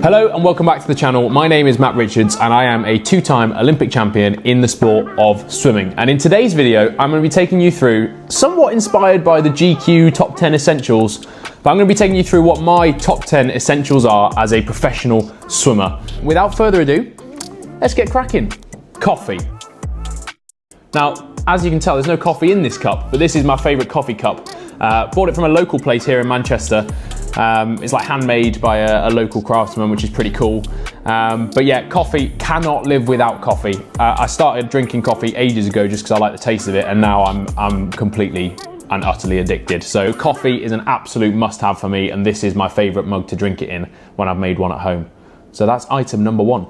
Hello and welcome back to the channel. My name is Matt Richards and I am a two-time Olympic champion in the sport of swimming. And in today's video, I'm going to be taking you through, somewhat inspired by the GQ top 10 essentials, but I'm going to be taking you through what my top 10 essentials are as a professional swimmer. Without further ado, let's get cracking. Coffee. Now, as you can tell, there's no coffee in this cup, but this is my favourite coffee cup. Bought it from a local place here in Manchester. It's like handmade by a local craftsman, which is pretty cool. But yeah, coffee, cannot live without coffee. I started drinking coffee ages ago just because I like the taste of it, and now I'm completely and utterly addicted. So coffee is an absolute must-have for me, and this is my favourite mug to drink it in when I've made one at home. So that's item number one.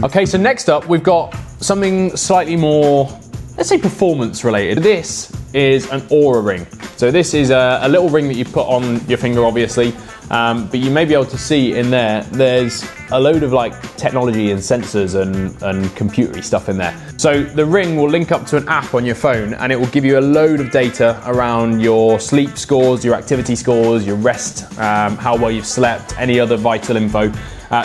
Okay, so next up we've got something slightly more, let's say, performance related. This is an Aura ring. So this is a little ring that you put on your finger, obviously, but you may be able to see in there, there's a load of like technology and sensors and computery stuff in there. So the ring will link up to an app on your phone and it will give you a load of data around your sleep scores, your activity scores, your rest, how well you've slept, any other vital info.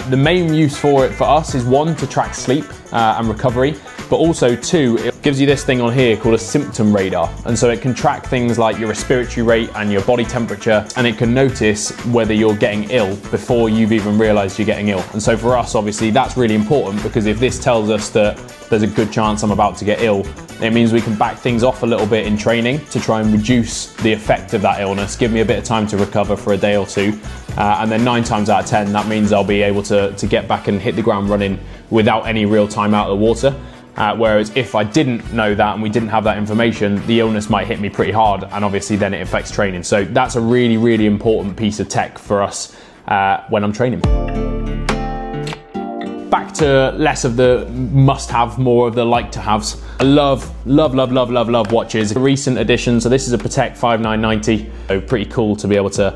The main use for it for us is one, to track sleep and recovery, but also two, it gives you this thing on here called a symptom radar. And so it can track things like your respiratory rate and your body temperature, and it can notice whether you're getting ill before you've even realized you're getting ill. And so for us, obviously, that's really important, because if this tells us that there's a good chance I'm about to get ill, it means we can back things off a little bit in training to try and reduce the effect of that illness, give me a bit of time to recover for a day or two. And then 9 times out of 10, that means I'll be able to get back and hit the ground running without any real time out of the water. Whereas if I didn't know that and we didn't have that information, the illness might hit me pretty hard, and obviously then it affects training. So that's a really, really important piece of tech for us when I'm training. Back to less of the must-have, more of the like-to-haves. I love watches. A recent addition, so this is a Patek 5990. So pretty cool to be able to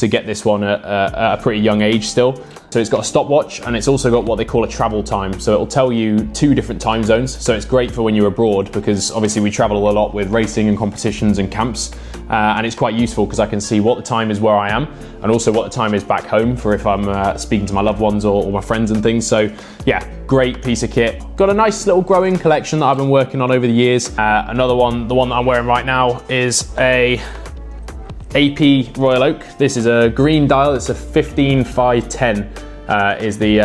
get this one at a pretty young age still. So it's got a stopwatch, and it's also got what they call a travel time. So it'll tell you 2 different time zones. So it's great for when you're abroad, because obviously we travel a lot with racing and competitions and camps. And it's quite useful because I can see what the time is where I am, and also what the time is back home for if I'm speaking to my loved ones or my friends and things. So yeah, great piece of kit. Got a nice little growing collection that I've been working on over the years. Another one, the one that I'm wearing right now, is a AP Royal Oak. This is a green dial. It's a 15510 is the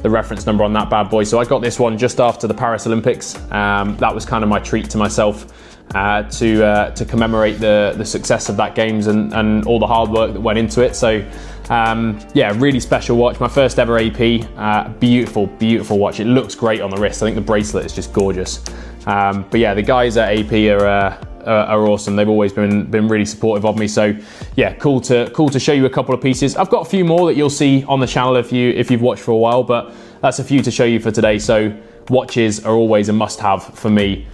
reference number on that bad boy. So I got this one just after the Paris Olympics. That was kind of my treat to myself to commemorate the success of that games and all the hard work that went into it. So yeah, really special watch. My first ever AP. Beautiful watch. It looks great on the wrist. I think the bracelet is just gorgeous. But yeah, the guys at AP are awesome. They've always been really supportive of me. So yeah, cool to show you a couple of pieces. I've got a few more that you'll see on the channel if you've watched for a while, but that's a few to show you for today. So watches are always a must-have for me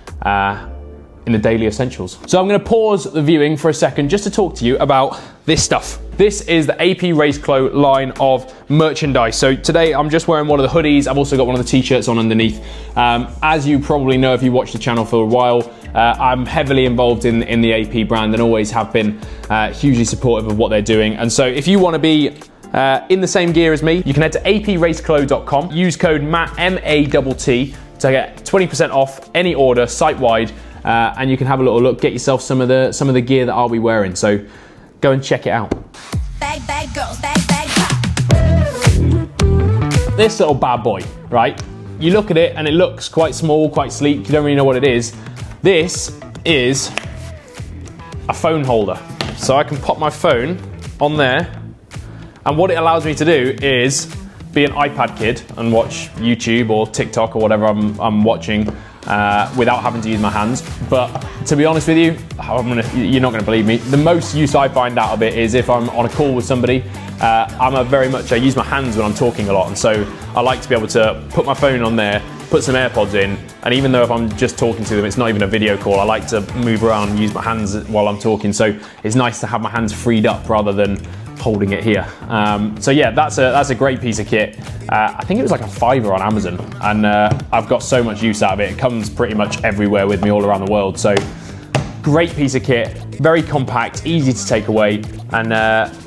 in the daily essentials. So I'm going to pause the viewing for a second just to talk to you about this stuff. This is the AP Raceclo line of merchandise. So today I'm just wearing one of the hoodies. I've also got one of the t-shirts on underneath. As you probably know if you watched the channel for a while, I'm heavily involved in the AP brand and always have been hugely supportive of what they're doing. And so if you want to be in the same gear as me, you can head to apraceclo.com, use code MATT, M-A-T-T, to get 20% off any order site-wide, and you can have a little look, get yourself some of the gear that I'll be wearing. So go and check it out. Bag girls, bag This little bad boy, right? You look at it and it looks quite small, quite sleek. You don't really know what it is. This is a phone holder. So I can pop my phone on there, and what it allows me to do is be an iPad kid and watch YouTube or TikTok or whatever I'm watching without having to use my hands. But to be honest with you, you're not going to believe me. The most use I find out of it is if I'm on a call with somebody. I use my hands when I'm talking a lot, and so I like to be able to put my phone on there, put some AirPods in, and even though if I'm just talking to them, it's not even a video call, I like to move around and use my hands while I'm talking. So it's nice to have my hands freed up rather than holding it here. So yeah, that's a great piece of kit. I think it was like a £5 on Amazon, and I've got so much use out of it. It comes pretty much everywhere with me all around the world. So great piece of kit, very compact, easy to take away, and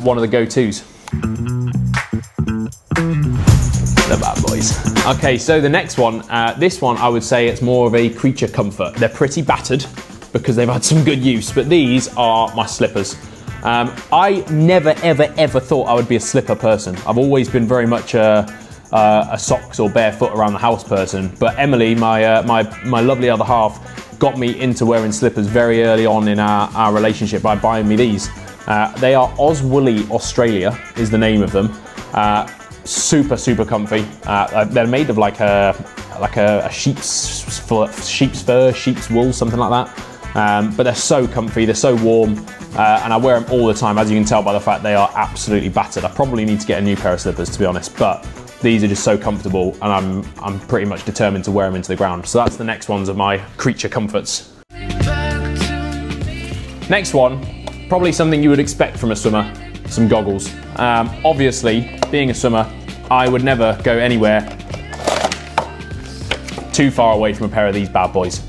one of the go-tos. The bad boys. Okay, so the next one, this one I would say it's more of a creature comfort. They're pretty battered because they've had some good use, but these are my slippers. I never, ever, ever thought I would be a slipper person. I've always been very much a socks or barefoot around the house person, but Emily, my lovely other half, got me into wearing slippers very early on in our relationship by buying me these. They are Oswoolly Australia is the name of them. Super, super comfy. They're made of like a sheep's fur, sheep's wool, something like that. But they're so comfy, they're so warm, and I wear them all the time. As you can tell by the fact they are absolutely battered. I probably need to get a new pair of slippers, to be honest, but these are just so comfortable, and I'm pretty much determined to wear them into the ground. So that's the next ones of my creature comforts. Next one, probably something you would expect from a swimmer, some goggles. Obviously, being a swimmer, I would never go anywhere too far away from a pair of these bad boys.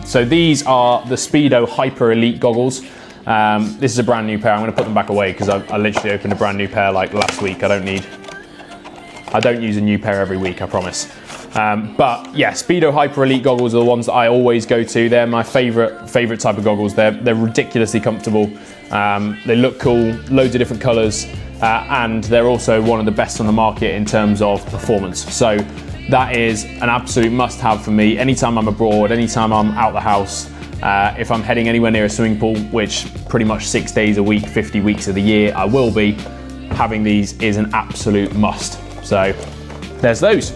So these are the Speedo Hyper Elite goggles. This is a brand new pair. I'm going to put them back away because I literally opened a brand new pair like last week. I don't use a new pair every week, I promise. But yeah, Speedo Hyper Elite goggles are the ones that I always go to. They're my favorite type of goggles. They're ridiculously comfortable. They look cool, loads of different colors, and they're also one of the best on the market in terms of performance. So that is an absolute must-have for me. Anytime I'm abroad, anytime I'm out the house, if I'm heading anywhere near a swimming pool, which pretty much 6 days a week, 50 weeks of the year I will be, having these is an absolute must. So there's those.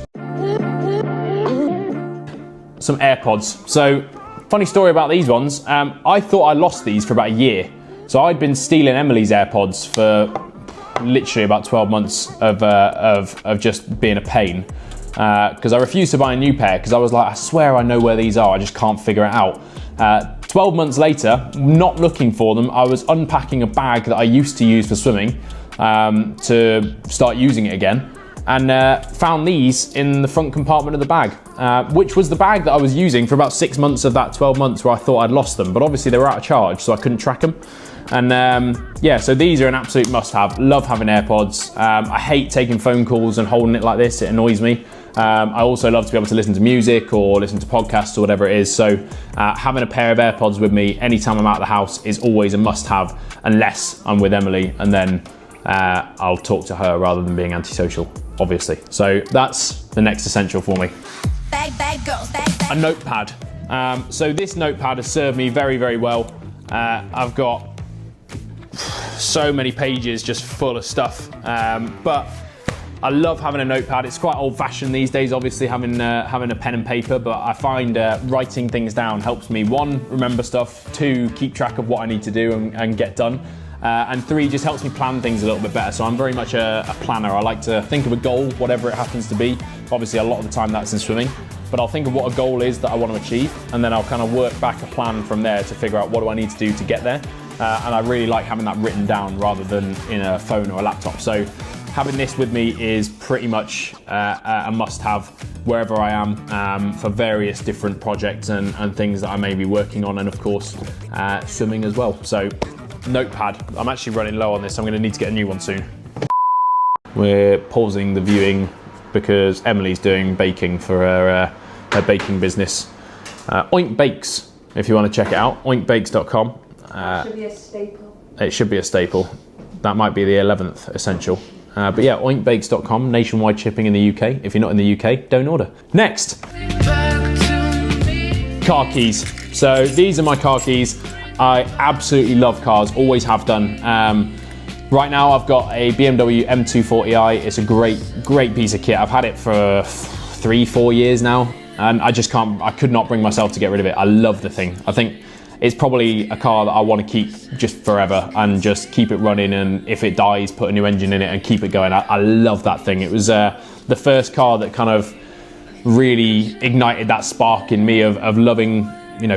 Some AirPods. So funny story about these ones. I thought I lost these for about a year. So I'd been stealing Emily's AirPods for literally about 12 months of just being a pain. Because I refused to buy a new pair because I was like, I swear I know where these are, I just can't figure it out. 12 months later, not looking for them, I was unpacking a bag that I used to use for swimming to start using it again, and found these in the front compartment of the bag, which was the bag that I was using for about 6 months of that 12 months where I thought I'd lost them, but obviously they were out of charge, so I couldn't track them. And yeah, so these are an absolute must-have. Love having AirPods. I hate taking phone calls and holding it like this, it annoys me. I also love to be able to listen to music or listen to podcasts or whatever it is, so having a pair of AirPods with me anytime I'm out of the house is always a must-have, unless I'm with Emily, and then I'll talk to her rather than being antisocial, obviously. So that's the next essential for me. Bag girls, bag. A notepad. So this notepad has served me very, very well. I've got so many pages just full of stuff, but I love having a notepad. It's quite old-fashioned these days, obviously, having a pen and paper, but I find writing things down helps me, 1, remember stuff, 2, keep track of what I need to do and get done, and 3, just helps me plan things a little bit better. So I'm very much a planner. I like to think of a goal, whatever it happens to be. Obviously, a lot of the time that's in swimming, but I'll think of what a goal is that I want to achieve, and then I'll kind of work back a plan from there to figure out what do I need to do to get there. And I really like having that written down rather than in a phone or a laptop. So having this with me is pretty much a must-have wherever I am, for various different projects and things that I may be working on, and of course swimming as well. So notepad. I'm actually running low on this, so I'm going to need to get a new one soon. We're pausing the viewing because Emily's doing baking for her baking business. Oink Bakes, if you want to check it out, oinkbakes.com. It should be a staple. It should be a staple. That might be the 11th essential. But yeah, oinkbakes.com, nationwide shipping in the UK. If you're not in the UK, don't order. Next, car keys. So these are my car keys. I absolutely love cars, always have done. Right now I've got a BMW M240i. It's a great piece of kit. I've had it for 3-4 years now, and I could not bring myself to get rid of it. I love the thing. I think it's probably a car that I want to keep just forever and just keep it running, and if it dies, put a new engine in it and keep it going. I love that thing. It was the first car that kind of really ignited that spark in me of loving,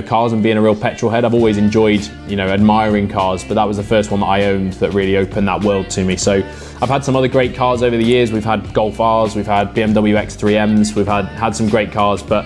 cars and being a real petrol head. I've always enjoyed, admiring cars, but that was the first one that I owned that really opened that world to me. So I've had some other great cars over the years. We've had Golf Rs, we've had BMW X3Ms, we've had some great cars, but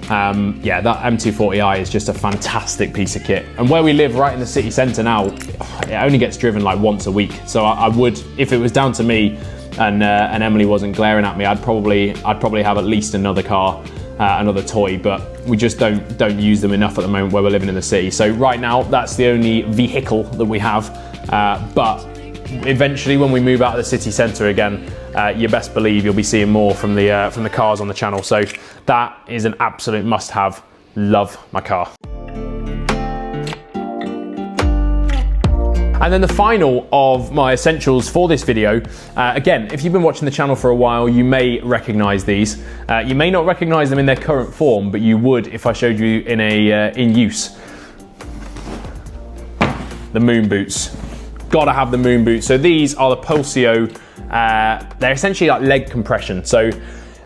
Yeah, that M240i is just a fantastic piece of kit. And where we live right in the city centre now, it only gets driven like once a week. So I would, if it was down to me and Emily wasn't glaring at me, I'd probably have at least another car, another toy, but we just don't use them enough at the moment where we're living in the city. So right now, that's the only vehicle that we have. But eventually, when we move out of the city centre again, you best believe you'll be seeing more from the cars on the channel. So that is an absolute must-have. Love my car. And then the final of my essentials for this video, again, if you've been watching the channel for a while, you may recognise these. You may not recognise them in their current form, but you would if I showed you in use. The moon boots. Gotta have the moon boots. So these are the Pulsio. They're essentially like leg compression. So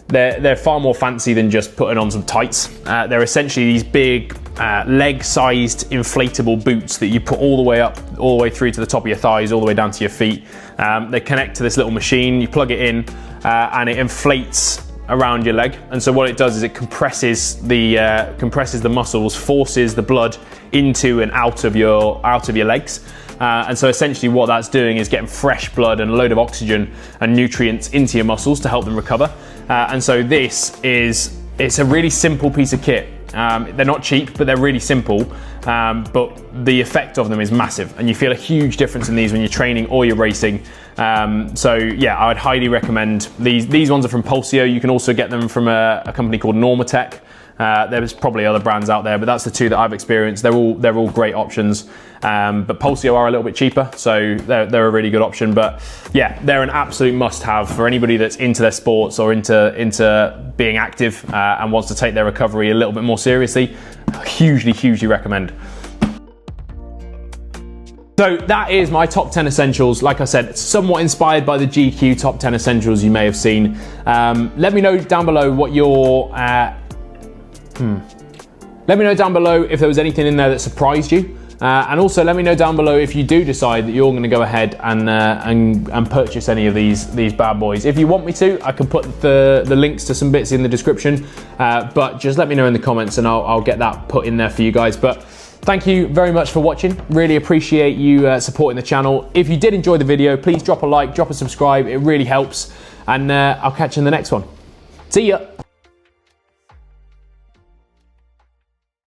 they're far more fancy than just putting on some tights. They're essentially these big leg-sized inflatable boots that you put all the way up, all the way through to the top of your thighs, all the way down to your feet. They connect to this little machine. You plug it in, and it inflates around your leg. And so what it does is it compresses the muscles, forces the blood into and out of your legs. And so essentially what that's doing is getting fresh blood and a load of oxygen and nutrients into your muscles to help them recover. And so it's a really simple piece of kit. They're not cheap, but they're really simple. But the effect of them is massive, and you feel a huge difference in these when you're training or you're racing. So yeah, I would highly recommend these. These ones are from Pulsio. You can also get them from a company called Notepad. There's probably other brands out there, but that's the two that I've experienced. They're all great options. But Pulsio are a little bit cheaper, so they're a really good option. But yeah, they're an absolute must-have for anybody that's into their sports or into being active and wants to take their recovery a little bit more seriously. Hugely recommend. So that is my top 10 essentials. Like I said, somewhat inspired by the GQ top 10 essentials you may have seen. Let me know down below what your let me know down below if there was anything in there that surprised you. And also let me know down below if you do decide that you're going to go ahead and purchase any of these bad boys. If you want me to, I can put the links to some bits in the description, but just let me know in the comments and I'll get that put in there for you guys. But thank you very much for watching. Really appreciate you supporting the channel. If you did enjoy the video, please drop a like, drop a subscribe. It really helps. And I'll catch you in the next one. See ya.